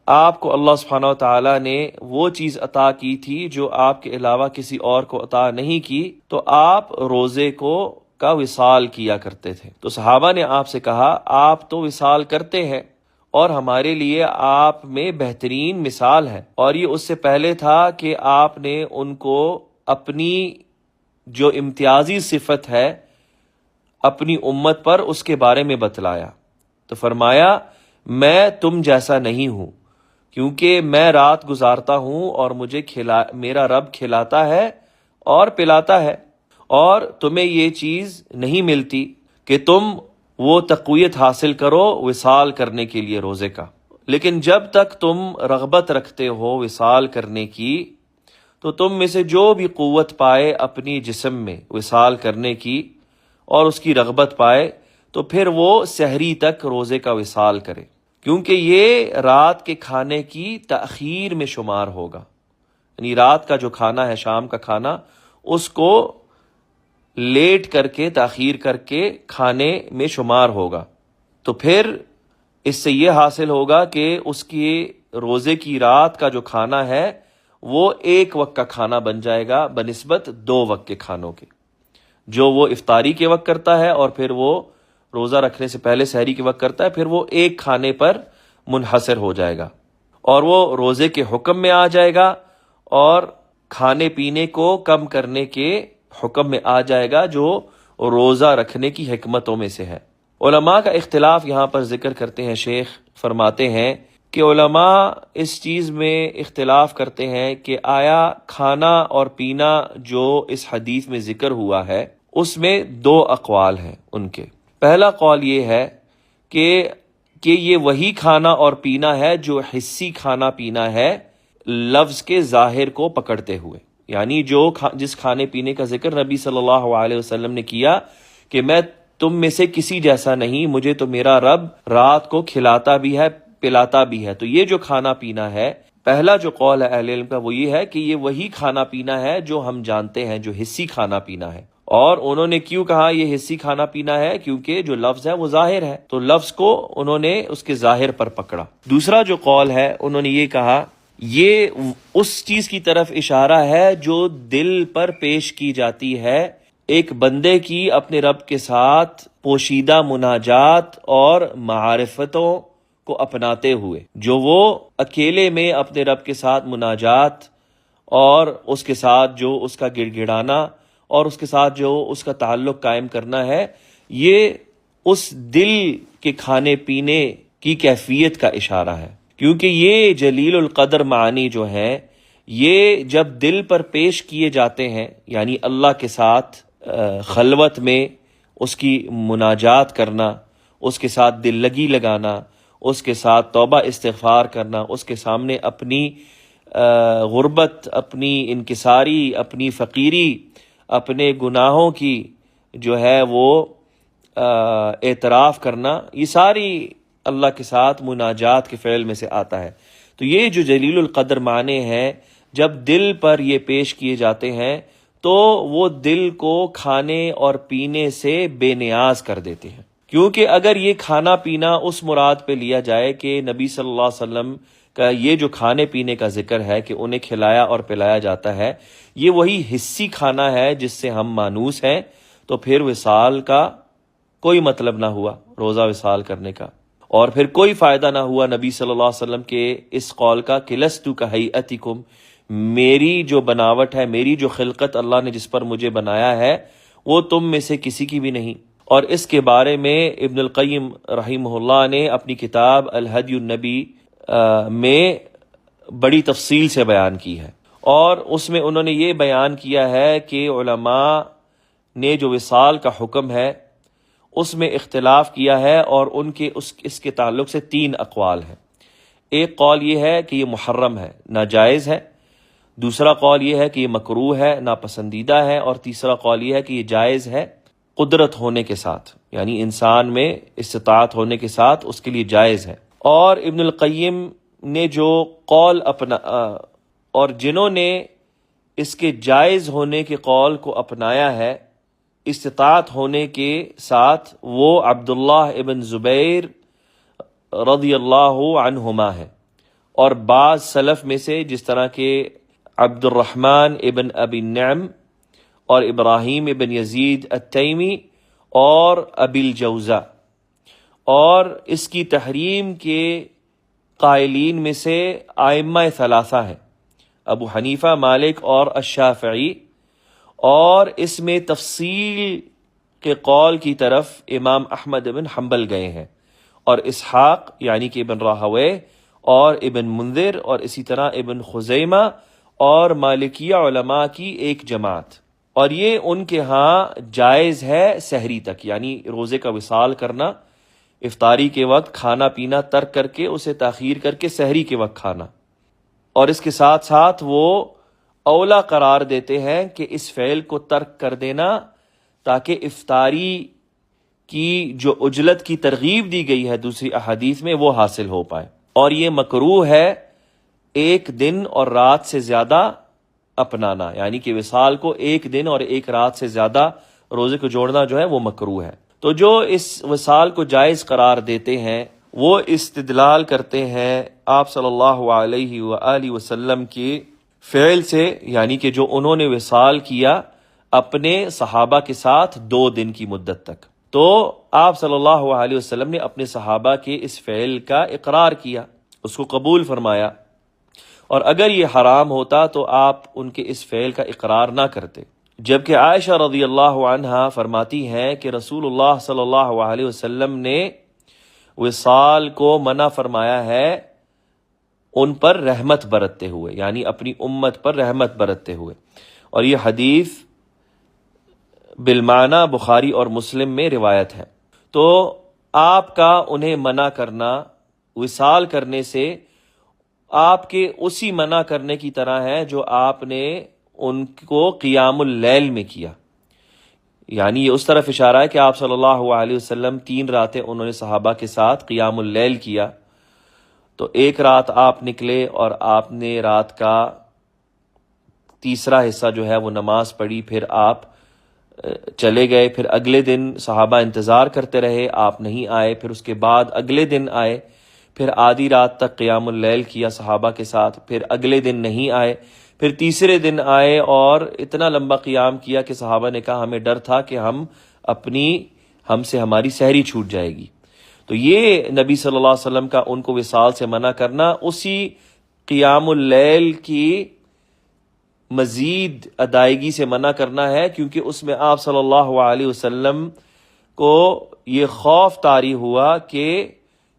آپ کو اللہ سبحانہ و تعالیٰ نے وہ چیز عطا کی تھی جو آپ کے علاوہ کسی اور کو عطا نہیں کی، تو آپ روزے کا وصال کیا کرتے تھے۔ تو صحابہ نے آپ سے کہا آپ تو وصال کرتے ہیں اور ہمارے لیے آپ میں بہترین مثال ہے، اور یہ اس سے پہلے تھا کہ آپ نے ان کو اپنی جو امتیازی صفت ہے اپنی امت پر اس کے بارے میں بتلایا۔ تو فرمایا میں تم جیسا نہیں ہوں، کیونکہ میں رات گزارتا ہوں اور مجھے میرا رب کھلاتا ہے اور پلاتا ہے، اور تمہیں یہ چیز نہیں ملتی کہ تم وہ تقویت حاصل کرو وصال کرنے کے لیے روزے کا۔ لیکن جب تک تم رغبت رکھتے ہو وصال کرنے کی، تو تم میں سے جو بھی قوت پائے اپنی جسم میں وصال کرنے کی اور اس کی رغبت پائے، تو پھر وہ سحری تک روزے کا وصال کرے، کیونکہ یہ رات کے کھانے کی تاخیر میں شمار ہوگا، یعنی رات کا جو کھانا ہے، شام کا کھانا، اس کو لیٹ کر کے، تاخیر کر کے کھانے میں شمار ہوگا۔ تو پھر اس سے یہ حاصل ہوگا کہ اس کی روزے کی رات کا جو کھانا ہے وہ ایک وقت کا کھانا بن جائے گا بنسبت 2 وقت کے کھانوں کے، جو وہ افطاری کے وقت کرتا ہے اور پھر وہ روزہ رکھنے سے پہلے سحری کے وقت کرتا ہے، پھر وہ ایک کھانے پر منحصر ہو جائے گا، اور وہ روزے کے حکم میں آ جائے گا اور کھانے پینے کو کم کرنے کے حکم میں آ جائے گا، جو روزہ رکھنے کی حکمتوں میں سے ہے۔ علماء کا اختلاف یہاں پر ذکر کرتے ہیں، شیخ فرماتے ہیں کہ علماء اس چیز میں اختلاف کرتے ہیں کہ آیا کھانا اور پینا جو اس حدیث میں ذکر ہوا ہے اس میں 2 اقوال ہیں ان کے۔ پہلا قول یہ ہے کہ یہ وہی کھانا اور پینا ہے جو حسی کھانا پینا ہے لفظ کے ظاہر کو پکڑتے ہوئے، یعنی جس کھانے پینے کا ذکر نبی صلی اللہ علیہ وسلم نے کیا کہ میں تم میں سے کسی جیسا نہیں، مجھے تو میرا رب رات کو کھلاتا بھی ہے پلاتا بھی ہے، تو یہ جو کھانا پینا ہے، پہلا جو قول ہے اہل علم کا وہ یہ ہے کہ یہ وہی کھانا پینا ہے جو ہم جانتے ہیں، جو حسی کھانا پینا ہے۔ اور انہوں نے کیوں کہا یہ حسی کھانا پینا ہے؟ کیونکہ جو لفظ ہے وہ ظاہر ہے، تو لفظ کو انہوں نے اس کے ظاہر پر پکڑا۔ دوسرا جو قول ہے انہوں نے یہ کہا یہ اس چیز کی طرف اشارہ ہے جو دل پر پیش کی جاتی ہے ایک بندے کی اپنے رب کے ساتھ پوشیدہ مناجات اور معارفتوں کو اپناتے ہوئے، جو وہ اکیلے میں اپنے رب کے ساتھ مناجات اور اس کے ساتھ جو اس کا گڑ گڑانا اور اس کے ساتھ جو اس کا تعلق قائم کرنا ہے، یہ اس دل کے کھانے پینے کی کیفیت کا اشارہ ہے، کیونکہ یہ جلیل القدر معنی جو ہیں یہ جب دل پر پیش کیے جاتے ہیں، یعنی اللہ کے ساتھ خلوت میں اس کی مناجات کرنا، اس کے ساتھ دل لگی لگانا، اس کے ساتھ توبہ استغفار کرنا، اس کے سامنے اپنی غربت، اپنی انکساری، اپنی فقیری، اپنے گناہوں کی جو ہے وہ اعتراف کرنا، یہ ساری اللہ کے ساتھ مناجات کے فعل میں سے آتا ہے۔ تو یہ جو جلیل القدر معنی ہے جب دل پر یہ پیش کیے جاتے ہیں تو وہ دل کو کھانے اور پینے سے بے نیاز کر دیتے ہیں. کیونکہ اگر یہ کھانا پینا اس مراد پہ لیا جائے کہ نبی صلی اللہ علیہ وسلم کا یہ جو کھانے پینے کا ذکر ہے کہ انہیں کھلایا اور پلایا جاتا ہے، یہ وہی حصی کھانا ہے جس سے ہم مانوس ہیں، تو پھر وصال کا کوئی مطلب نہ ہوا، روزہ وصال کرنے کا. اور پھر کوئی فائدہ نہ ہوا نبی صلی اللہ علیہ وسلم کے اس قول کا کہ لستُ کہیئتکم، میری جو بناوٹ ہے، میری جو خلقت اللہ نے جس پر مجھے بنایا ہے وہ تم میں سے کسی کی بھی نہیں. اور اس کے بارے میں ابن القیم رحمہ اللہ نے اپنی کتاب الہدی النبی میں بڑی تفصیل سے بیان کی ہے، اور اس میں انہوں نے یہ بیان کیا ہے کہ علماء نے جو وصال کا حکم ہے اس میں اختلاف کیا ہے، اور ان کے اس کے تعلق سے 3 اقوال ہیں. ایک قول یہ ہے کہ یہ محرم ہے، ناجائز ہے. دوسرا قول یہ ہے کہ یہ مکروہ ہے، ناپسندیدہ ہے. اور تیسرا قول یہ ہے کہ یہ جائز ہے قدرت ہونے کے ساتھ، یعنی انسان میں استطاعت ہونے کے ساتھ اس کے لیے جائز ہے. اور ابن القیم نے جو قول اور جنہوں نے اس کے جائز ہونے کے قول کو اپنایا ہے استطاعت ہونے کے ساتھ، وہ عبداللہ ابن زبیر رضی اللہ عنہما ہے، اور بعض سلف میں سے جس طرح کہ عبد الرحمن ابن ابی النعم اور ابراہیم ابن یزید التیمی اور ابی الجوزہ. اور اس کی تحریم کے قائلین میں سے ائمہ ثلاثہ ہیں، ابو حنیفہ، مالک اور الشافعی. اور اس میں تفصیل کے قول کی طرف امام احمد بن حنبل گئے ہیں، اور اسحاق یعنی کہ ابن راہوے اور ابن منذر اور اسی طرح ابن خزیمہ اور مالکیہ علماء کی ایک جماعت. اور یہ ان کے ہاں جائز ہے سحری تک، یعنی روزے کا وصال کرنا، افطاری کے وقت کھانا پینا ترک کر کے اسے تاخیر کر کے سحری کے وقت کھانا. اور اس کے ساتھ ساتھ وہ اولا قرار دیتے ہیں کہ اس فعل کو ترک کر دینا تاکہ افطاری کی جو عجلت کی ترغیب دی گئی ہے دوسری احادیث میں وہ حاصل ہو پائے. اور یہ مکروہ ہے ایک دن اور رات سے زیادہ اپنانا، یعنی کہ وصال کو ایک دن اور ایک رات سے زیادہ روزے کو جوڑنا جو ہے وہ مکروہ ہے. تو جو اس وصال کو جائز قرار دیتے ہیں وہ استدلال کرتے ہیں آپ صلی اللہ علیہ وآلہ وسلم کے فعل سے، یعنی کہ جو انہوں نے وصال کیا اپنے صحابہ کے ساتھ 2 دن کی مدت تک. تو آپ صلی اللہ علیہ وسلم نے اپنے صحابہ کے اس فعل کا اقرار کیا، اس کو قبول فرمایا. اور اگر یہ حرام ہوتا تو آپ ان کے اس فعل کا اقرار نہ کرتے. جبکہ عائشہ رضی اللہ عنہا فرماتی ہیں کہ رسول اللہ صلی اللہ علیہ وسلم نے وصال کو منع فرمایا ہے ان پر رحمت برتتے ہوئے، یعنی اپنی امت پر رحمت برتتے ہوئے. اور یہ حدیث بالمعنی بخاری اور مسلم میں روایت ہے. تو آپ کا انہیں منع کرنا وصال کرنے سے آپ کے اسی منع کرنے کی طرح ہے جو آپ نے ان کو قیام اللیل میں کیا. یعنی یہ اس طرف اشارہ ہے کہ آپ صلی اللہ علیہ وسلم 3 راتیں انہوں نے صحابہ کے ساتھ قیام اللیل کیا. تو ایک رات آپ نکلے اور آپ نے رات کا تیسرا حصہ جو ہے وہ نماز پڑھی، پھر آپ چلے گئے. پھر اگلے دن صحابہ انتظار کرتے رہے، آپ نہیں آئے. پھر اس کے بعد اگلے دن آئے، پھر آدھی رات تک قیام اللیل کیا صحابہ کے ساتھ. پھر اگلے دن نہیں آئے، پھر تیسرے دن آئے اور اتنا لمبا قیام کیا کہ صحابہ نے کہا ہمیں ڈر تھا کہ ہم سے ہماری سحری چھوٹ جائے گی. تو یہ نبی صلی اللہ علیہ وسلم کا ان کو وصال سے منع کرنا اسی قیام اللیل کی مزید ادائیگی سے منع کرنا ہے، کیونکہ اس میں آپ صلی اللہ علیہ وسلم کو یہ خوف طاری ہوا کہ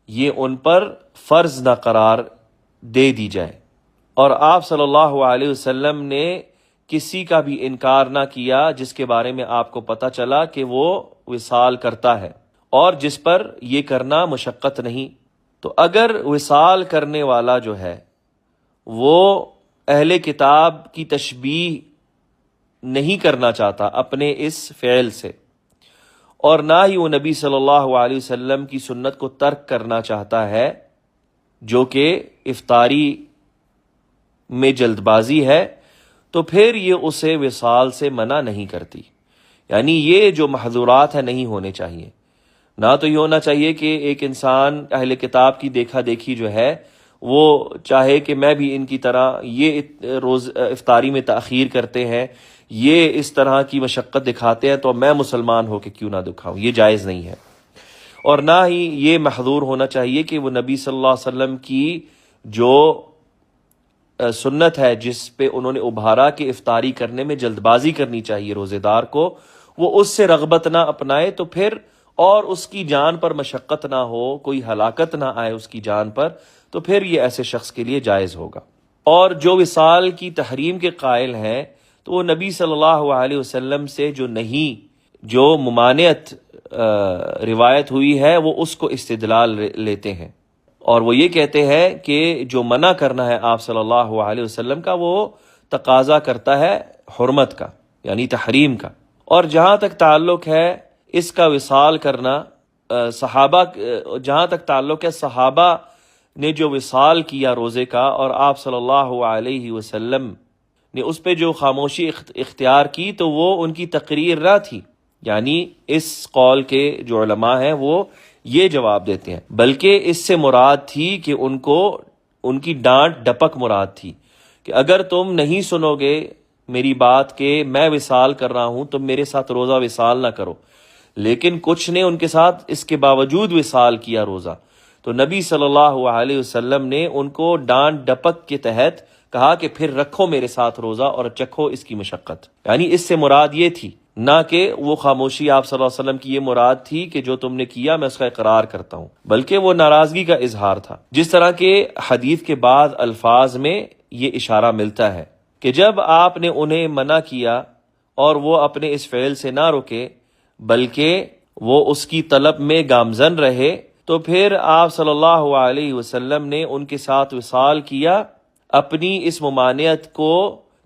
یہ ان پر فرض نہ قرار دے دی جائے. اور آپ صلی اللہ علیہ وسلم نے کسی کا بھی انکار نہ کیا جس کے بارے میں آپ کو پتہ چلا کہ وہ وصال کرتا ہے اور جس پر یہ کرنا مشقت نہیں. تو اگر وصال کرنے والا جو ہے وہ اہل کتاب کی تشبیہ نہیں کرنا چاہتا اپنے اس فعل سے، اور نہ ہی وہ نبی صلی اللہ علیہ وسلم کی سنت کو ترک کرنا چاہتا ہے جو کہ افطاری میں جلد بازی ہے، تو پھر یہ اسے وصال سے منع نہیں کرتی. یعنی یہ جو محظورات ہیں نہیں ہونے چاہیے. نہ تو یہ ہونا چاہیے کہ ایک انسان اہل کتاب کی دیکھا دیکھی جو ہے وہ چاہے کہ میں بھی ان کی طرح، یہ روز افطاری میں تاخیر کرتے ہیں، یہ اس طرح کی مشقت دکھاتے ہیں، تو میں مسلمان ہو کے کیوں نہ دکھاؤں. یہ جائز نہیں ہے. اور نہ ہی یہ محظور ہونا چاہیے کہ وہ نبی صلی اللہ علیہ وسلم کی جو سنت ہے جس پہ انہوں نے ابھارا کہ افطاری کرنے میں جلد بازی کرنی چاہیے روزے دار کو، وہ اس سے رغبت نہ اپنائے تو پھر، اور اس کی جان پر مشقت نہ ہو، کوئی ہلاکت نہ آئے اس کی جان پر، تو پھر یہ ایسے شخص کے لیے جائز ہوگا. اور جو وصال کی تحریم کے قائل ہیں تو وہ نبی صلی اللہ علیہ وسلم سے جو ممانعت روایت ہوئی ہے وہ اس کو استدلال لیتے ہیں، اور وہ یہ کہتے ہیں کہ جو منع کرنا ہے آپ صلی اللہ علیہ وسلم کا وہ تقاضا کرتا ہے حرمت کا، یعنی تحریم کا. اور جہاں تک تعلق ہے اس کا وصال کرنا، جہاں تک تعلق ہے صحابہ نے جو وصال کیا روزے کا، اور آپ صلی اللہ علیہ وسلم نے اس پہ جو خاموشی اختیار کی، تو وہ ان کی تقریر نہ تھی. یعنی اس قول کے جو علماء ہیں وہ یہ جواب دیتے ہیں، بلکہ اس سے مراد تھی کہ ان کی ڈانٹ ڈپک مراد تھی کہ اگر تم نہیں سنو گے میری بات کہ میں وصال کر رہا ہوں، تم میرے ساتھ روزہ وصال نہ کرو. لیکن کچھ نے ان کے ساتھ اس کے باوجود وصال کیا روزہ، تو نبی صلی اللہ علیہ وسلم نے ان کو ڈانٹ ڈپک کے تحت کہا کہ پھر رکھو میرے ساتھ روزہ اور چکھو اس کی مشقت. یعنی اس سے مراد یہ تھی، نہ کہ وہ خاموشی آپ صلی اللہ علیہ وسلم کی یہ مراد تھی کہ جو تم نے کیا میں اس کا اقرار کرتا ہوں، بلکہ وہ ناراضگی کا اظہار تھا. جس طرح کہ حدیث کے بعد الفاظ میں یہ اشارہ ملتا ہے کہ جب آپ نے انہیں منع کیا اور وہ اپنے اس فعل سے نہ رکے بلکہ وہ اس کی طلب میں گامزن رہے، تو پھر آپ صلی اللہ علیہ وسلم نے ان کے ساتھ وصال کیا، اپنی اس ممانعت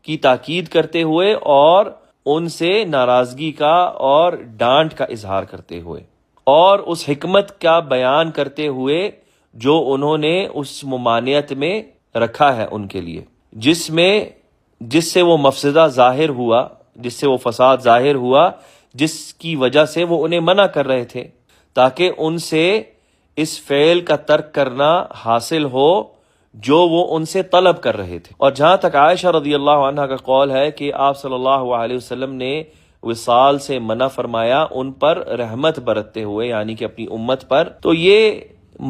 کی تاکید کرتے ہوئے اور ان سے ناراضگی کا اور ڈانٹ کا اظہار کرتے ہوئے، اور اس حکمت کا بیان کرتے ہوئے جو انہوں نے اس ممانعت میں رکھا ہے ان کے لیے، جس سے وہ مفسدہ ظاہر ہوا، جس سے وہ فساد ظاہر ہوا، جس کی وجہ سے وہ انہیں منع کر رہے تھے، تاکہ ان سے اس فعل کا ترک کرنا حاصل ہو جو وہ ان سے طلب کر رہے تھے. اور جہاں تک عائشہ رضی اللہ عنہ کا قول ہے کہ آپ صلی اللہ علیہ وسلم نے وصال سے منع فرمایا ان پر رحمت برتتے ہوئے، یعنی کہ اپنی امت پر، تو یہ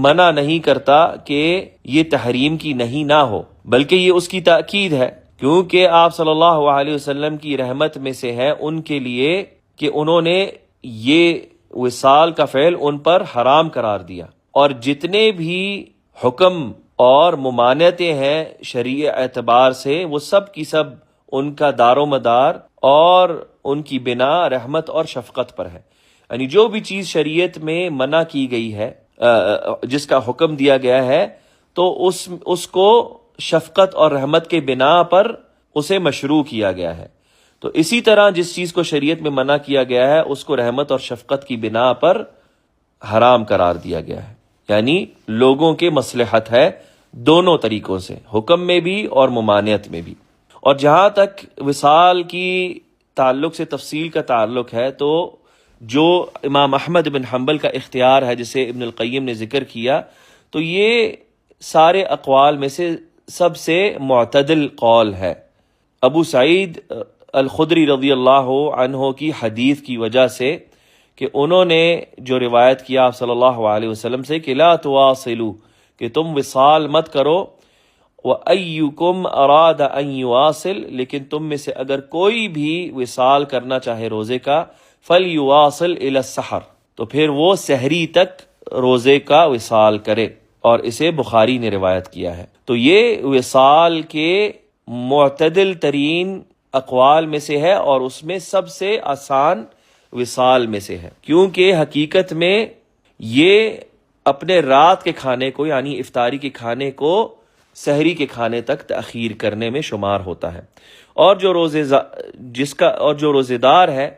منع نہیں کرتا کہ یہ تحریم کی نہیں نہ ہو، بلکہ یہ اس کی تاکید ہے، کیونکہ آپ صلی اللہ علیہ وسلم کی رحمت میں سے ہے ان کے لیے کہ انہوں نے یہ وصال کا فعل ان پر حرام قرار دیا. اور جتنے بھی حکم اور ممانعتیں ہیں شرعی اعتبار سے، وہ سب کی سب ان کا دار و مدار اور ان کی بنا رحمت اور شفقت پر ہے. یعنی جو بھی چیز شریعت میں منع کی گئی ہے، جس کا حکم دیا گیا ہے، تو اس کو شفقت اور رحمت کے بنا پر اسے مشروع کیا گیا ہے. تو اسی طرح جس چیز کو شریعت میں منع کیا گیا ہے اس کو رحمت اور شفقت کی بنا پر حرام قرار دیا گیا ہے. یعنی لوگوں کے مصلحت ہے دونوں طریقوں سے، حکم میں بھی اور ممانعت میں بھی. اور جہاں تک وصال کی تعلق سے تفصیل کا تعلق ہے، تو جو امام احمد بن حنبل کا اختیار ہے جسے ابن القیم نے ذکر کیا، تو یہ سارے اقوال میں سے سب سے معتدل قول ہے. ابو سعید الخدری رضی اللہ عنہ کی حدیث کی وجہ سے کہ انہوں نے جو روایت کیا آپ صلی اللہ علیہ وسلم سے کہ لا تواصلوا، کہ تم وصال مت کرو، وَأَيُّكُمْ أَرَادَ أَن يُوَاصِلْ، لیکن تم میں سے اگر کوئی بھی وصال کرنا چاہے روزے کا، فَلْيُوَاصِلْ إِلَى السَّحَرِ، تو پھر وہ سحری تک روزے کا وصال کرے. اور اسے بخاری نے روایت کیا ہے. تو یہ وصال کے معتدل ترین اقوال میں سے ہے اور اس میں سب سے آسان وصال میں سے ہے، کیونکہ حقیقت میں یہ اپنے رات کے کھانے کو، یعنی افطاری کے کھانے کو سحری کے کھانے تک تأخیر کرنے میں شمار ہوتا ہے. اور جو روزے دار ہے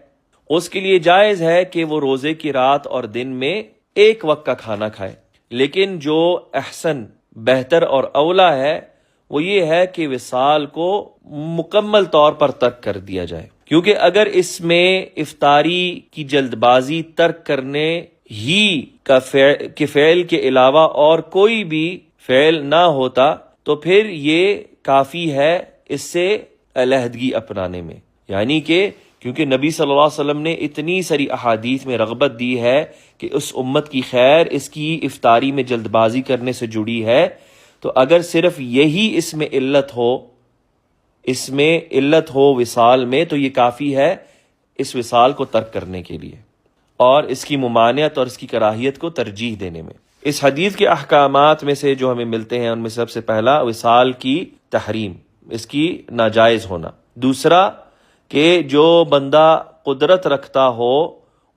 اس کے لیے جائز ہے کہ وہ روزے کی رات اور دن میں ایک وقت کا کھانا کھائے، لیکن جو احسن، بہتر اور اولا ہے وہ یہ ہے کہ وصال کو مکمل طور پر ترک کر دیا جائے، کیونکہ اگر اس میں افطاری کی جلد بازی ترک کرنے ہی کے فعل کے علاوہ اور کوئی بھی فعل نہ ہوتا تو پھر یہ کافی ہے اس سے علیحدگی اپنانے میں، یعنی کہ کیونکہ نبی صلی اللہ علیہ وسلم نے اتنی ساری احادیث میں رغبت دی ہے کہ اس امت کی خیر اس کی افطاری میں جلد بازی کرنے سے جڑی ہے، تو اگر صرف یہی اس میں علت ہو وصال میں، تو یہ کافی ہے اس وصال کو ترک کرنے کے لیے اور اس کی ممانعت اور اس کی کراہیت کو ترجیح دینے میں۔ اس حدیث کے احکامات میں سے جو ہمیں ملتے ہیں ان میں سب سے پہلا وصال کی تحریم، اس کی ناجائز ہونا۔ دوسرا کہ جو بندہ قدرت رکھتا ہو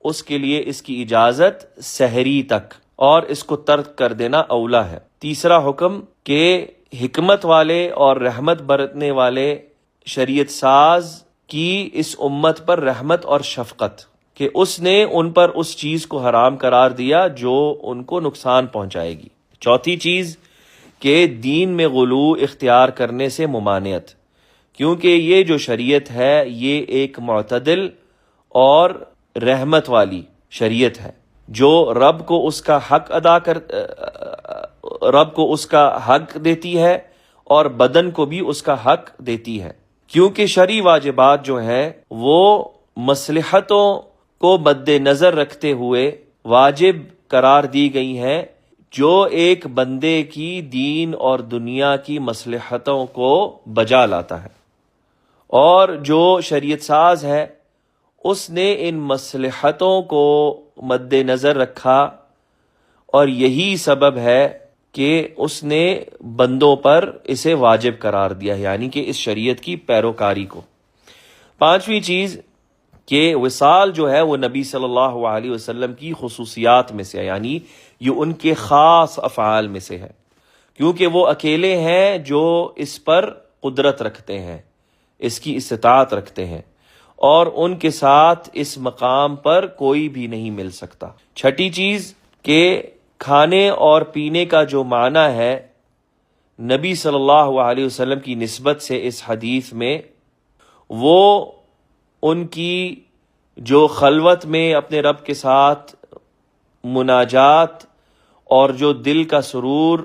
اس کے لیے اس کی اجازت سحری تک اور اس کو ترک کر دینا اولا ہے۔ تیسرا حکم کہ حکمت والے اور رحمت برتنے والے شریعت ساز کی اس امت پر رحمت اور شفقت کہ اس نے ان پر اس چیز کو حرام قرار دیا جو ان کو نقصان پہنچائے گی۔ چوتھی چیز کہ دین میں غلو اختیار کرنے سے ممانعت، کیونکہ یہ جو شریعت ہے یہ ایک معتدل اور رحمت والی شریعت ہے جو رب کو اس کا حق دیتی ہے اور بدن کو بھی اس کا حق دیتی ہے، کیونکہ شرعی واجبات جو ہیں وہ مصلحتوں کو مد نظر رکھتے ہوئے واجب قرار دی گئی ہیں جو ایک بندے کی دین اور دنیا کی مصلحتوں کو بجا لاتا ہے، اور جو شریعت ساز ہے اس نے ان مصلحتوں کو مد نظر رکھا اور یہی سبب ہے کہ اس نے بندوں پر اسے واجب قرار دیا، یعنی کہ اس شریعت کی پیروکاری کو۔ پانچویں چیز کہ وصال جو ہے وہ نبی صلی اللہ علیہ وسلم کی خصوصیات میں سے ہے، یعنی یہ ان کے خاص افعال میں سے ہے، کیونکہ وہ اکیلے ہیں جو اس پر قدرت رکھتے ہیں، اس کی استطاعت رکھتے ہیں، اور ان کے ساتھ اس مقام پر کوئی بھی نہیں مل سکتا۔ چھٹی چیز کہ کھانے اور پینے کا جو معنی ہے نبی صلی اللہ علیہ وسلم کی نسبت سے اس حدیث میں، وہ ان کی جو خلوت میں اپنے رب کے ساتھ مناجات اور جو دل کا سرور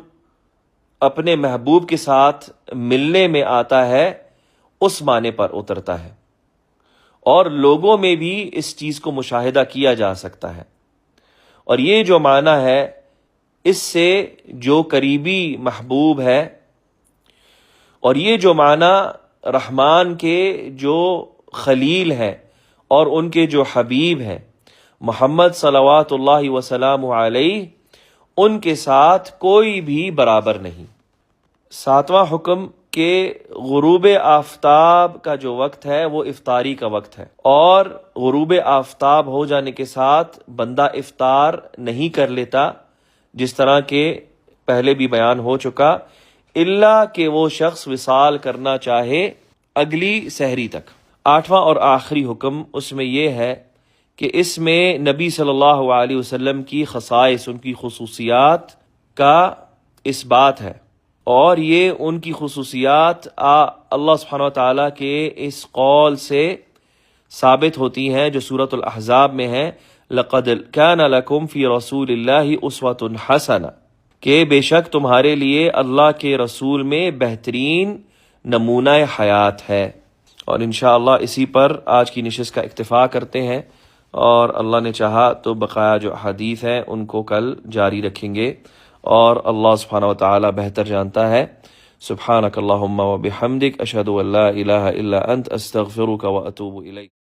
اپنے محبوب کے ساتھ ملنے میں آتا ہے اس معنی پر اترتا ہے، اور لوگوں میں بھی اس چیز کو مشاہدہ کیا جا سکتا ہے، اور یہ جو معنی ہے اس سے جو قریبی محبوب ہے، اور یہ جو معنی رحمان کے جو خلیل ہے اور ان کے جو حبیب ہیں محمد صلوات اللہ وسلام علیہ، ان کے ساتھ کوئی بھی برابر نہیں۔ ساتواں حکم کہ غروب آفتاب کا جو وقت ہے وہ افطاری کا وقت ہے، اور غروب آفتاب ہو جانے کے ساتھ بندہ افطار نہیں کر لیتا، جس طرح کہ پہلے بھی بیان ہو چکا، الا کہ وہ شخص وصال کرنا چاہے اگلی سحری تک۔ آٹھواں اور آخری حکم اس میں یہ ہے کہ اس میں نبی صلی اللہ علیہ وسلم کی خصائص، ان کی خصوصیات کا اس بات ہے، اور یہ ان کی خصوصیات اللہ سبحانہ وتعالیٰ کے اس قول سے ثابت ہوتی ہیں جو سورۃ الاحزاب میں ہے، لَقَدْ كَانَ لَكُمْ فِي رَسُولِ اللَّهِ أُسْوَةٌ حَسَنَةٌ، کہ بے شک تمہارے لیے اللہ کے رسول میں بہترین نمونہ حیات ہے۔ اور انشاءاللہ اسی پر آج کی نشست کا اکتفا کرتے ہیں، اور اللہ نے چاہا تو بقایا جو حدیث ہیں ان کو کل جاری رکھیں گے، اور اللہ سبحانہ وتعالی بہتر جانتا ہے۔ سبحانک اللہم و بحمدک، اشہد ان لا الہ الا انت، استغفرک و اتوب الیک۔